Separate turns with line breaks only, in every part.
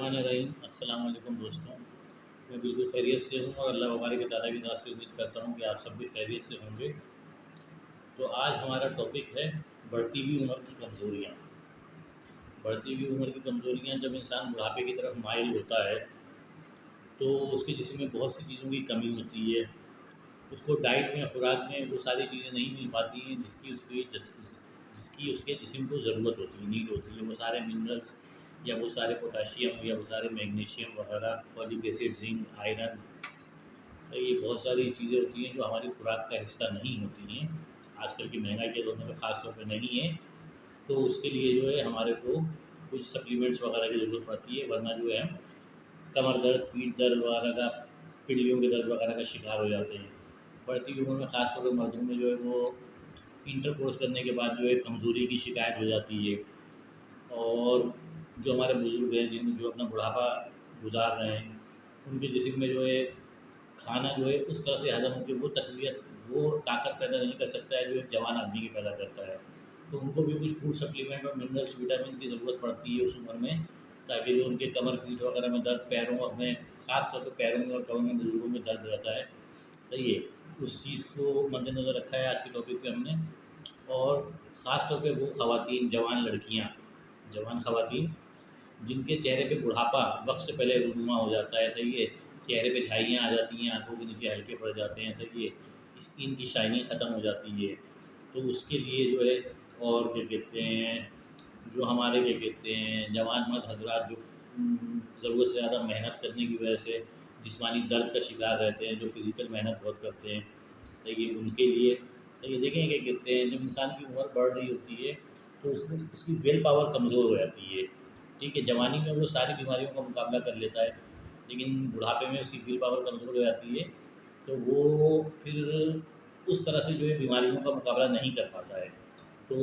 बिस्मिल्लाहिर्रहमानिर्रहीम। अस्सलाम वालेकुम दोस्तों। मैं बिल्कुल खैरियत से हूँ और अल्लाह तबारक व तआला की दुआ से उम्मीद करता हूँ कि आप सब भी खैरियत से होंगे। तो आज हमारा टॉपिक है बढ़ती हुई उम्र की कमज़ोरियाँ। बढ़ती हुई उम्र की कमज़ोरियाँ जब इंसान बुढ़ापे की तरफ माइल होता है तो उसके जिस्म में बहुत सी चीज़ों की कमी होती है। उसको डाइट में, खुराक में वो सारी चीज़ें नहीं मिल पाती हैं जिसकी उसके जिस्म को ज़रूरत होती है, नीड होती है। वो सारे मिनरल्स या वो सारे पोटाशियम या वो सारे मैग्नीशियम वगैरह, फॉलिक एसिड, जिंक, आयरन, तो ये बहुत सारी चीज़ें होती हैं जो हमारी खुराक का हिस्सा नहीं होती हैं। आजकल की महंगाई के दौर में तो ख़ास तौर पे नहीं है। तो उसके लिए जो है हमारे को कुछ सप्लीमेंट्स वगैरह की ज़रूरत पड़ती है, वरना जो है कमर दर्द, पीठ दर्द वगैरह का, पीढ़ियों के दर्द वगैरह का शिकार हो जाते हैं। बढ़ती हुई उम्र में ख़ास तौर पर मर्दों में जो है वो इंटर कोर्स करने के बाद जो है कमज़ोरी की शिकायत हो जाती है। और जो हमारे बुज़ुर्ग हैं जो अपना बुढ़ापा गुजार रहे हैं, उनके जिस्म में जो है खाना जो है उस तरह से हज़म होकर वो ताकत पैदा नहीं कर सकता है जो एक जवान आदमी की पैदा करता है। तो उनको भी कुछ फूड सप्लीमेंट और मिनरल्स, विटामिन की ज़रूरत पड़ती है उस उम्र में, ताकि जो उनके कमर, पीठ वगैरह में दर्द, पैरों में, ख़ास तौर पे पैरों में और कमर में बुज़ुर्गों में दर्द रहता है, सही है, उस चीज़ को मद्देनज़र रखा है आज के टॉपिक पे हमने। और ख़ास तौर पे वो ख़वातीन, जवान ख़वातीन जिनके चेहरे पे बुढ़ापा वक्त से पहले रूनुमा हो जाता है, सही है, चेहरे पे झाइयाँ आ जाती हैं, आंखों के नीचे हल्के पड़ जाते हैं, सही है, स्किन की शाइनिंग ख़त्म हो जाती है। तो उसके लिए जो है, और क्या कहते हैं, जो हमारे क्या कहते हैं जवान मर्द हजरात जो ज़रूरत से ज़्यादा मेहनत करने की वजह से जिस्मानी दर्द का शिकार रहते हैं, जो फिज़िकल मेहनत बहुत करते हैं, सही है, उनके लिए तो ये देखें क्या कहते हैं, जब इंसान की उम्र बढ़ रही होती है तो उसमें उसकी विल पावर कमज़ोर हो जाती है। ठीक है, जवानी में वो सारी बीमारियों का मुकाबला कर लेता है, लेकिन बुढ़ापे में उसकी विल पावर कमज़ोर हो जाती है, तो वो फिर उस तरह से जो है बीमारियों का मुकाबला नहीं कर पाता है। तो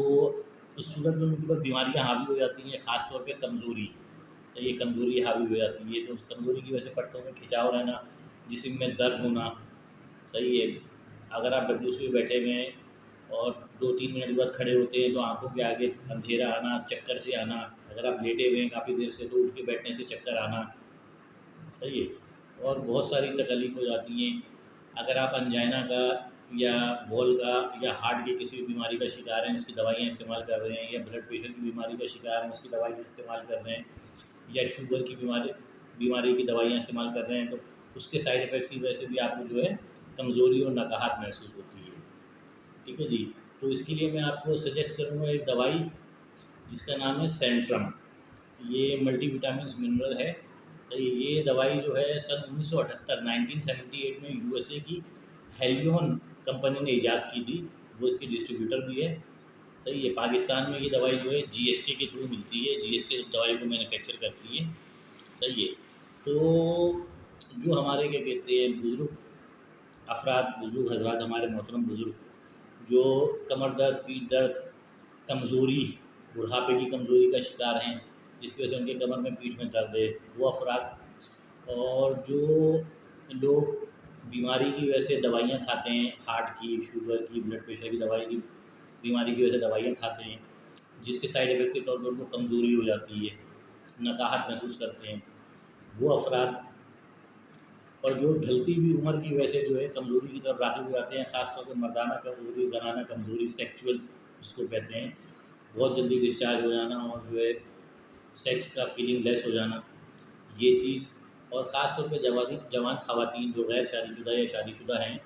उस सूरत में उनके ऊपर बीमारियाँ हावी हो जाती हैं, ख़ास तौर पे कमज़ोरी। तो ये कमज़ोरी हावी हो जाती है, तो उस कमज़ोरी की वजह से पट्टों में खिंचाव रहना, जिस्म में दर्द होना, सही है। अगर आप डब्ल्यू में बैठे हुए हैं और 2-3 मिनट बाद खड़े होते हैं तो आँखों के आगे अंधेरा आना, चक्कर से आना, अगर आप लेटे हुए हैं काफ़ी देर से तो उठ के बैठने से चक्कर आना, सही है। और बहुत सारी तकलीफ़ हो जाती हैं। अगर आप अंजाइना का या बॉल का या हार्ट की किसी भी बीमारी का शिकार हैं, उसकी दवाइयाँ इस्तेमाल कर रहे हैं, या ब्लड प्रेशर की बीमारी का शिकार हैं, उसकी दवाइयाँ इस्तेमाल कर रहे हैं, या शुगर की बीमारी की दवाइयाँ इस्तेमाल कर रहे हैं, तो उसके साइड इफ़ेक्ट की वजह से भी आपको जो है कमज़ोरी और नकाहत महसूस होती है। ठीक है जी। तो इसके लिए मैं आपको सजेस्ट करूँगा एक दवाई जिसका नाम है सेंट्रम। ये मल्टीविटामिन्स मिनरल है। तो ये दवाई जो है सन 1978 1978 में यूएसए की हेलियन कंपनी ने ईजाद की थी। वो इसकी डिस्ट्रीब्यूटर भी है, सही है। पाकिस्तान में ये दवाई जो है जीएसके के थ्रू मिलती है, जीएसके दवाई को मैन्युफैक्चर करती है, सही है। तो जो हमारे क्या कहते हैं बुज़ुर्ग अफराद, बुज़ुर्ग हज़रात, हमारे मोहतरम बुज़ुर्ग जो कमर दर्द, पीठ दर्द, कमज़ोरी, बुढ़ापे की कमज़ोरी का शिकार हैं, जिसकी वजह से उनके कमर में, पीठ में दर्द है, वो अफराद, और जो लोग बीमारी की वजह से दवाइयाँ खाते हैं, हार्ट की, शुगर की, ब्लड प्रेशर की दवाई की बीमारी की वजह से दवाइयाँ खाते हैं, जिसके साइड इफ़ेक्ट के तौर पर उनको कमज़ोरी हो जाती है, नकाहत महसूस करते हैं, वो अफराद, और जो ढलती हुई उम्र की वजह से जो है कमज़ोरी की तरफ राग़िब हो जाते हैं, ख़ास तौर पर मर्दाना कमज़ोरी, ज़नाना कमज़ोरी, सेक्सुअल जिसको कहते हैं, बहुत जल्दी डिस्चार्ज हो जाना और जो है सेक्स का फीलिंग लेस हो जाना, ये चीज़। और ख़ास तौर पे जवान ख़वातीन जो गैर शादीशुदा या शादीशुदा हैं,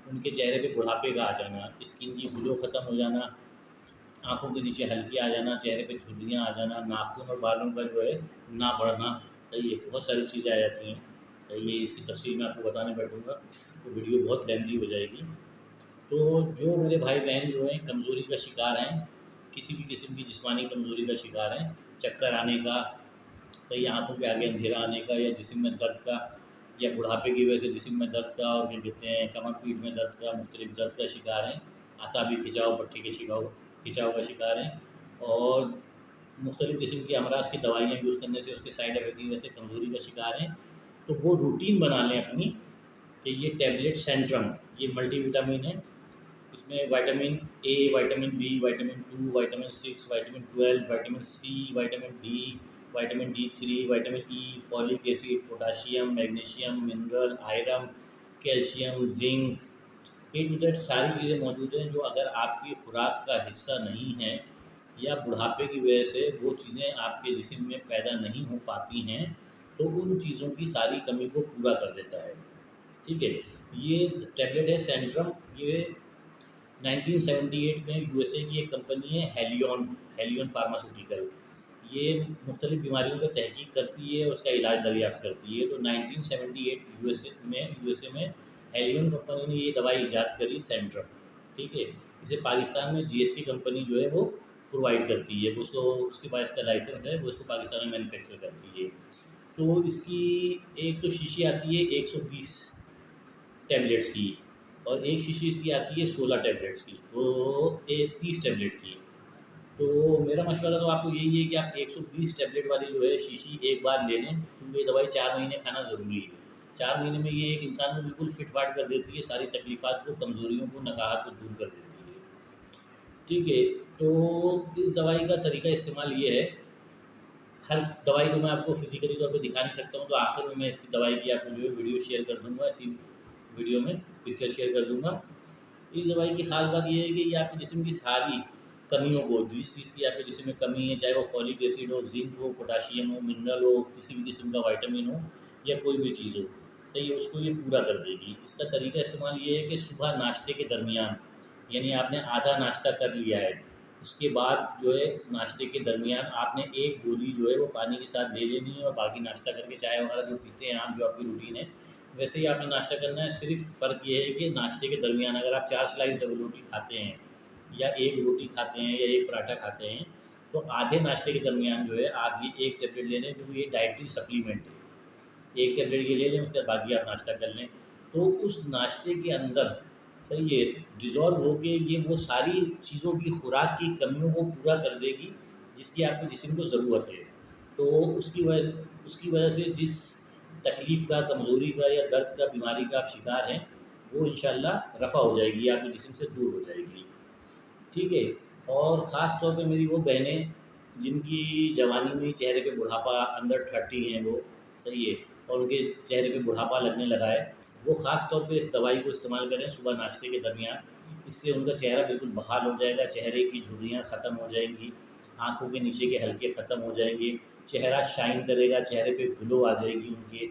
उनके चेहरे पे बुढ़ापे का आ जाना, स्किन की ग्लो ख़त्म हो जाना, आँखों के नीचे हल्के आ जाना, चेहरे पे झुर्रियाँ आ जाना, नाखून और बालों का जो है ना बढ़ना, तो ये बहुत सारी चीज़ें आ जाती हैं। तो ये इसकी तफ़सील मैं आपको बताने बैठूँगा तो वीडियो बहुत लेंथी हो जाएगी। तो जो मेरे भाई बहन जो हैं कमज़ोरी का शिकार हैं, किसी भी किस्म की जिस्मानी कमज़ोरी का शिकार हैं, चक्कर आने का, सही, आँखों के आगे अंधेरा आने का, या जिस्म में दर्द का, या बुढ़ापे की वजह से जिस्म में दर्द का, और क्या कहते हैं कमर पीठ में दर्द का, मुख्तलिफ दर्द का शिकार हैं, असाबी खिंचाव, पट्टी के खिंचाव का शिकार हैं, और मुख्तलिफ किस्म की अमराज की दवाइयाँ यूज़ करने से उसके साइड इफ़ेक्ट की वजह से कमज़ोरी का शिकार हैं, तो वो रूटीन बना लें अपनी कि ये टैबलेट सेंट्रम, ये मल्टीविटामिन है। इसमें vitamin A, vitamin B, vitamin 2, vitamin 6, vitamin 12, vitamin C, vitamin D, vitamin D3, vitamin E, folic acid, potassium, magnesium, mineral, iron, calcium, zinc, A to Z सारी चीज़ें मौजूद हैं, जो अगर आपकी खुराक का हिस्सा नहीं है या बुढ़ापे की वजह से वो चीज़ें आपके जिस्म में पैदा नहीं हो पाती हैं, तो उन चीज़ों की सारी कमी को पूरा कर देता है। ठीक है, ये टैबलेट है सेंट्रम। ये 1978 में यूएसए की एक कंपनी है हेलियन फार्मास्यूटिकल। ये मुख्तलिफ बीमारियों पर तहकीक करती है, उसका इलाज दरियाफ्त करती है। तो 1978 यूएसए में हेलियन कंपनी ने ये दवाई ईजाद करी सेंट्रम। ठीक है, इसे पाकिस्तान में जीएसटी कंपनी जो है वो प्रोवाइड करती है, वो उसको उसके पास इसका लाइसेंस है, वो उसको पाकिस्तान में मैन्युफैक्चर करती है। तो इसकी एक तो शीशी आती है 120 टैबलेट्स की, और एक शीशी इसकी आती है 16 टैबलेट्स की, तो 30 टैबलेट की। तो मेरा मशवरा तो आपको यही है कि आप 120 टैबलेट वाली जो है शीशी एक बार ले लें, क्योंकि ये दवाई 4 महीने खाना ज़रूरी है। 4 महीने में ये एक इंसान को बिल्कुल फिट फाट कर देती है, सारी तकलीफ़ात को, कमज़ोरियों को, नकाहत को दूर कर देती है। ठीक है, तो इस दवाई का तरीका इस्तेमाल ये है, हर दवाई को मैं आपको फिज़िकली तौर पे दिखा नहीं सकता हूँ, तो आखिर में मैं इसकी दवाई की आपको जो है वीडियो शेयर कर दूँगा, इसी वीडियो में पिक्चर शेयर कर दूँगा। इस दवाई की ख़ास बात ये है कि ये आपके जिस्म की सारी कमियों को, जिस चीज़ की आपके जिस्म में कमी है, चाहे वो फॉलिक एसिड हो, जिंक हो, पोटाशियम हो, मिनरल हो, किसी भी किस्म का विटामिन हो या कोई भी चीज़ हो, सही है, उसको ये पूरा कर देगी। इसका तरीका इस्तेमाल ये है कि सुबह नाश्ते के दरमियान, यानी आपने आधा नाश्ता कर लिया है, उसके बाद जो है नाश्ते के दरमियान आपने एक गोली जो है वो पानी के साथ ले लेनी है, और बाकी नाश्ता करके चाय वगैरह जो पीते हैं आप, जो आपकी रूटीन है वैसे ही आपने नाश्ता करना है। सिर्फ फ़र्क ये है कि नाश्ते के दरमियान अगर आप 4 स्लाइस डबल रोटी खाते हैं, या एक रोटी खाते हैं, या एक पराठा खाते हैं, तो आधे नाश्ते के दरमियान जो है आप ये एक टैबलेट ले लें, क्योंकि ये डाइटरी सप्लीमेंट है। एक टैबलेट ये ले लें, उसके बाद बाकी आप नाश्ता कर लें, तो उस नाश्ते के अंदर सही है डिज़ोल्व होके ये वो सारी चीज़ों की, खुराक की कमियों को पूरा कर देगी, जिसकी आपके जिस्म को ज़रूरत है। तो उसकी वजह से जिस तकलीफ़ का, कमज़ोरी का या दर्द का, बीमारी का आप शिकार हैं, वो इंशाल्लाह रफ़ा हो जाएगी, आपके जिस्म से दूर हो जाएगी। ठीक है, और ख़ास तौर पे मेरी वो बहनें जिनकी जवानी में ही चेहरे पे बुढ़ापा, अंडर 30 हैं वो, सही है, और उनके चेहरे पे बुढ़ापा लगने लगा है, वो ख़ास तौर पे इस दवाई को इस्तेमाल करें सुबह नाश्ते के दरमियान। इससे उनका चेहरा बिल्कुल बहाल हो जाएगा, चेहरे की झुर्रियाँ ख़त्म हो जाएंगी, आँखों के नीचे के हल्के ख़त्म हो जाएंगे, चेहरा शाइन करेगा, चेहरे पे ग्लो आ जाएगी उनके।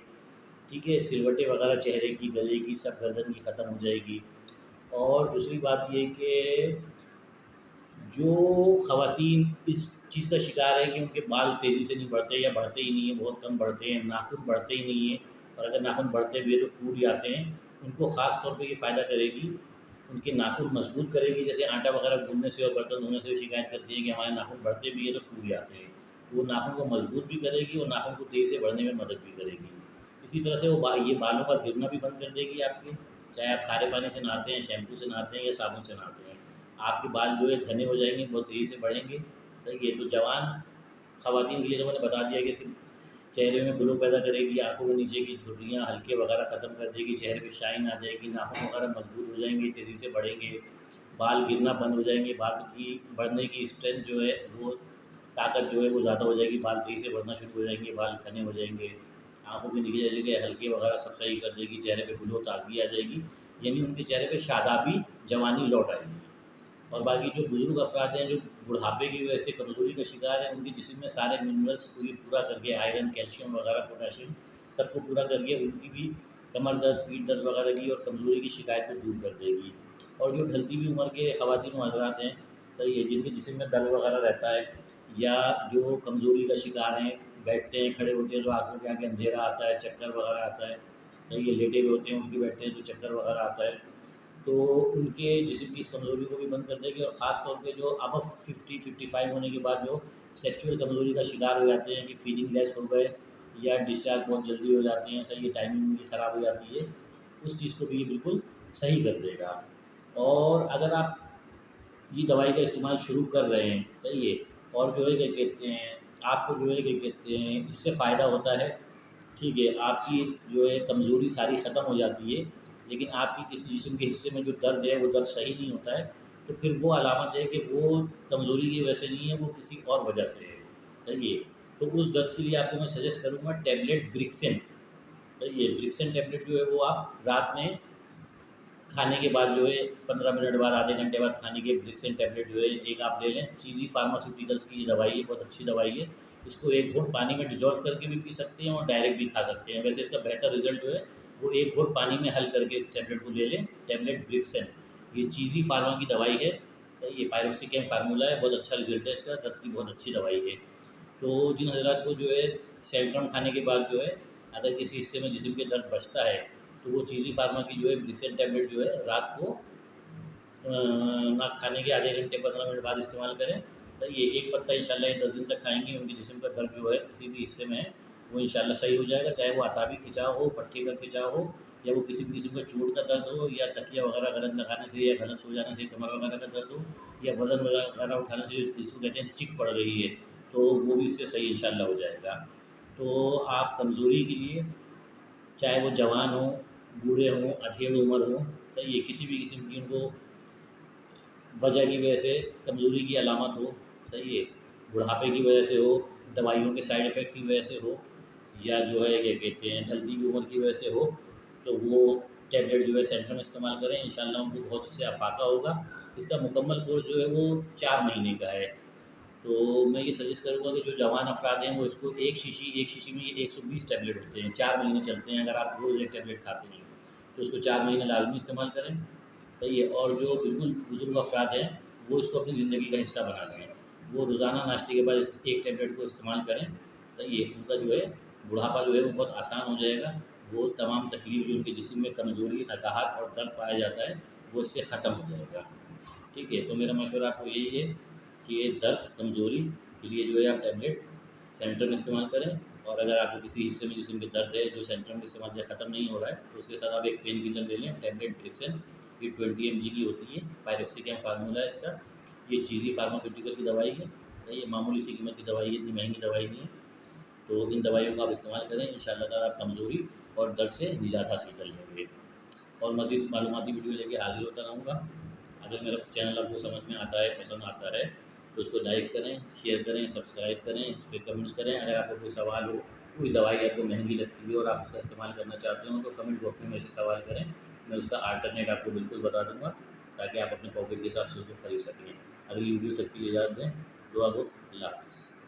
ठीक है, सिलवटें वगैरह चेहरे की, गले की, सब गर्दन की ख़त्म हो जाएगी। और दूसरी बात ये कि जो ख़वातीन इस चीज़ का शिकार है कि उनके बाल तेज़ी से नहीं बढ़ते, या बढ़ते ही नहीं है, बहुत कम बढ़ते हैं, नाखून बढ़ते ही नहीं है, और अगर नाखून बढ़ते भी है तो टूट जाते हैं, उनको ख़ास तौर पे ये फ़ायदा करेगी, उनके नाखून मजबूत करेगी। जैसे आटा वगैरह गूँथने से और बर्तन धोने से शिकायत करती है कि हमारे नाखून बढ़ते भी है तो टूट जाते हैं, तो वो नाखून को मजबूत भी करेगी और नाखून को तेज़ी से बढ़ने में मदद भी करेगी। इसी तरह से ये बालों का गिरना भी बंद कर देगी आपके, चाहे आप खारे पानी से नहाते हैं, शैम्पू से नहाते हैं या साबुन से नहाते हैं, आपके बाल जो है घने हो जाएंगे, बहुत तेज़ी से बढ़ेंगे। सही है, तो जवान ख़वातीन के लिए तो मैंने बता दिया कि इसके चेहरे में ग्लो पैदा करेगी, आँखों के नीचे की झुर्रियाँ, हल्के वगैरह ख़त्म कर देगी, चेहरे पे शाइन आ जाएगी, नाखून वगैरह मजबूत हो जाएंगे, तेज़ी से बढ़ेंगे, बाल गिरना बंद हो जाएंगे, बाल की बढ़ने की स्ट्रेंथ जो है वो, ताकत जो है वो ज़्यादा हो जाएगी, बाल तेज़ी से बढ़ना शुरू हो जाएंगे, बाल घने हो जाएंगे, आँखों के नीचे जगह हल्के वगैरह सब सही कर देगी, चेहरे पे ग्लो, ताजगी आ जाएगी, यानी उनके चेहरे पे शादाबी जवानी लौट आएगी। और बाकी जो बुज़ुर्ग अफराद हैं, जो बुढ़ापे की वजह से कमज़ोरी का शिकार हैं, उनके जिस्म में सारे मिनरल्स को ये पूरा करके, आयरन, कैल्शियम वगैरह, पोटेशियम सबको पूरा करके उनकी भी कमर दर्द, पीठ दर्द वगैरह की और कमज़ोरी की शिकायत को दूर कर देगी। और जो ढलती हुई उम्र के ख़वातीन व हज़रात हैं, सही है, जिनके जिस्म में दर्द वगैरह रहता है, या जो कमज़ोरी का शिकार हैं, बैठते हैं, खड़े होते हैं तो आँखों के आगे अंधेरा आता है, चक्कर वगैरह आता है, सही है, लेटे हुए होते हैं, उनके बैठते हैं तो चक्कर वगैरह आता है, तो उनके जिस्म की इस कमज़ोरी को भी बंद कर देगी। और ख़ास तौर पे जो अब 50-55 होने के बाद जो सेक्सुअल कमज़ोरी का शिकार हो जाते हैं, कि फीलिंग लेस हो गए, या डिस्चार्ज बहुत जल्दी हो जाते हैं, सही है, टाइमिंग उनकी ख़राब हो जाती है, उस चीज़ को भी ये बिल्कुल सही कर देगा। और अगर आप ये दवाई का इस्तेमाल शुरू कर रहे हैं, सही है, और जो है क्या कहते हैं, आपको जो है क्या कहते हैं, इससे फ़ायदा होता है, ठीक है, आपकी जो है कमज़ोरी सारी ख़त्म हो जाती है, लेकिन आपकी किसी जिस्म के हिस्से में जो दर्द है वो दर्द सही नहीं होता है, तो फिर वो अलामत है कि वो कमज़ोरी की वजह से नहीं है, वो किसी और वजह से है, सही है। तो उस दर्द के लिए आपको मैं सजेस्ट करूँगा टैबलेट ब्रिक्सन। सही है, ब्रिक्सन टैबलेट जो है वो आप रात में खाने के बाद जो है 15 मिनट बाद, आधे घंटे बाद खाने के ब्रिक्सन टैबलेट जो है एक आप ले लें। चीज़ी फार्मास्यूटिकल्स की ये दवाई है, बहुत अच्छी दवाई है। इसको एक घूंट पानी में डिजॉल्व करके भी पी सकते हैं और डायरेक्ट भी खा सकते हैं। वैसे इसका बेहतर रिजल्ट जो है वो एक घूंट पानी में हल करके इस टैबलेट को ले लें, टैबलेट ब्रिक्सन। ये चीज़ी फार्मा की दवाई है। सही, ये पायरोक्सिकेम फार्मूला है, बहुत अच्छा रिजल्ट है इसका, दर्द की बहुत अच्छी दवाई है। तो जिन हज़रात को जो है सेंट्रम खाने के बाद जो है अगर किसी हिस्से में जिस्म के दर्द बचता है, तो वो चीज़ी फार्मा की जो है ब्रिक्सन टैबलेट जो है रात को ना खाने के आधे घंटे 15 मिनट बाद इस्तेमाल करें। सही है, एक पत्ता इंशाल्लाह ये 10 दिन तक खाएंगे, उनके जिस्म का दर्द जो है किसी भी हिस्से में है वो इंशाल्लाह सही हो जाएगा। चाहे वो असाबी खिंचाव हो, पट्टी का खिंचाव हो, या वो किसी भी किस्म का चोट का दर्द हो, या तकिया वगैरह गलत लगाने से या गलत सो जाने से कमर वगैरह का दर्द हो, या वज़न वगैरह उठाने से जिसको कहते हैं चिक पड़ रही है, तो वो भी इससे सही इंशाल्लाह हो जाएगा। तो आप कमज़ोरी के लिए, चाहे वो जवान हों, बूढ़े हों, अधेड़ उम्र हों, सही है, किसी भी किस्म की उनको वजह की वजह से कमज़ोरी की अलामत हो, सही है, बुढ़ापे की वजह से हो, दवाइयों के साइड इफ़ेक्ट की वजह से हो, या जो है क्या कहते हैं ढलती हुई उम्र की वजह से हो, तो वो टैबलेट जो है सेंटर में इस्तेमाल करें, इंशाल्लाह उनको बहुत इससे अफाका होगा। इसका मुकम्मल कोर्स जो है वो 4 महीने का है। तो मैं ये सजेस्ट करूँगा कि जो जवान अफराद हैं वो इसको एक शीशी में ये 120 टैबलेट होते हैं, 4 महीने चलते हैं। अगर आप रोज़ एक टैबलेट खाते हैं तो उसको 4 महीने लाजमी इस्तेमाल करें। सही है, और जो बिल्कुल बुज़ुर्ग अफराद हैं वो इसको अपनी ज़िंदगी का हिस्सा बना लें, वो रोज़ाना नाश्ते के बाद एक टैबलेट को इस्तेमाल करें। सही है, उनका जो है बुढ़ापा जो है वो बहुत आसान हो जाएगा। वो तमाम तकलीफ़ जो उनके जिस्म में कमज़ोरी, नकाहत और दर्द पाया जाता है वो इससे ख़त्म हो जाएगा। ठीक है, तो मेरा मशवरा आपको यही है कि ये दर्द, कमज़ोरी के लिए जो है आप टैबलेट सेंट्रम में इस्तेमाल करें। और अगर आपको किसी हिस्से में जिस्म में दर्द है जो सेंट्रम के इस्तेमाल से ख़त्म नहीं हो रहा है, तो उसके साथ आप एक पेन किलर ले लें, टैबलेट ब्रिक्सन। ये 20 mg की होती है, पायरोक्सिकेम फार्मूला है इसका। ये चीज़ी फार्मास्यूटिकल की दवाई है। सही है, मामूली सी कीमत की दवाई है, इतनी महंगी दवाई नहीं है। तो इन दवाइयों का आप इस्तेमाल करें, इंशाअल्लाह ताला आप कमज़ोरी और दर्द से निजात हासिल कर लेंगे। और मज़ीद मालूमाती वीडियो लेके हाज़िर होता रहूँगा। अगर मेरा चैनल आपको समझ में आता है, पसंद आता है, तो उसको लाइक करें, शेयर करें, सब्सक्राइब करें, उस पर कमेंट्स करें। अगर आपको कोई सवाल हो, कोई दवाई आपको महंगी लगती है और आप उसका इस्तेमाल करना चाहते हो, तो कमेंट बॉक्स में मेरे से सवाल करें, मैं उसका अल्टरनेट आपको बिल्कुल बता दूँगा, ताकि आप अपने पॉकेट के हिसाब से उसको खरीद सकें। अगली वीडियो तक के लिए इजाज़त दें, दुआ गो, अल्लाह हाफ़िज़।